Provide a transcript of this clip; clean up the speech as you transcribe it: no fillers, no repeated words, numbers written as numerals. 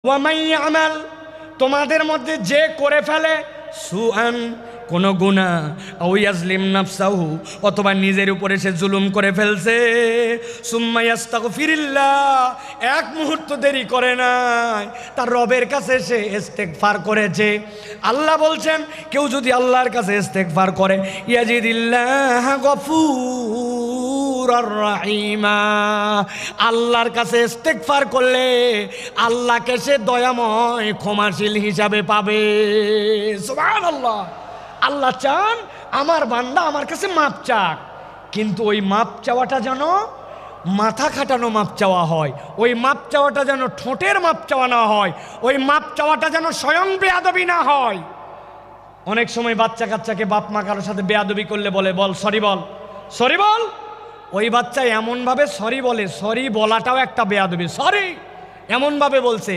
ওয়ামাই আমাল, তোমাদের মধ্যে যে করে ফেলে সুআন, কোন গুনাহ, আও ইয়াজলিম নাফসাহু, অথবা নিজের উপরে সে জুলুম করে ফেলছে, সুম্মা ইস্তাগফিরিল্লাহ, এক মুহূর্ত দেরি করে নাই, তার রবের কাছে সে ইস্তেগফার করেছে। আল্লাহ বলছেন কেউ যদি আল্লাহর কাছে ইস্তেগফার করে, ইয়াজিদিল্লাহ গফুরার রাহিমা, আল্লাহর কাছে ইস্তেগফার করলে আল্লাহকে সে দয়াময় ক্ষমাশীল হিসাবে পাবে। সুবহানাল্লাহ। আল্লাহ চান আমার বান্দা আমার কাছে মাপ চাক, কিন্তু ওই মাপ চাওয়াটা যেন মাথা খাটানো মাপ চাওয়া হয়, ওই মাপ চাওয়াটা যেন ঠোঁটের মাপ চাওয়া না হয়, ওই মাপ চাওয়াটা যেন স্বয়ং বেয়াদবি না হয়। অনেক সময় বাচ্চা কাচ্চাকে বাপ মা কারোর সাথে বেয়াদবি করলে বলে, বল সরি, বল সরি, বল। ওই বাচ্চা এমনভাবে সরি বলে, সরি বলাটাও একটা বেয়াদবি, সরি এমনভাবে বলছে।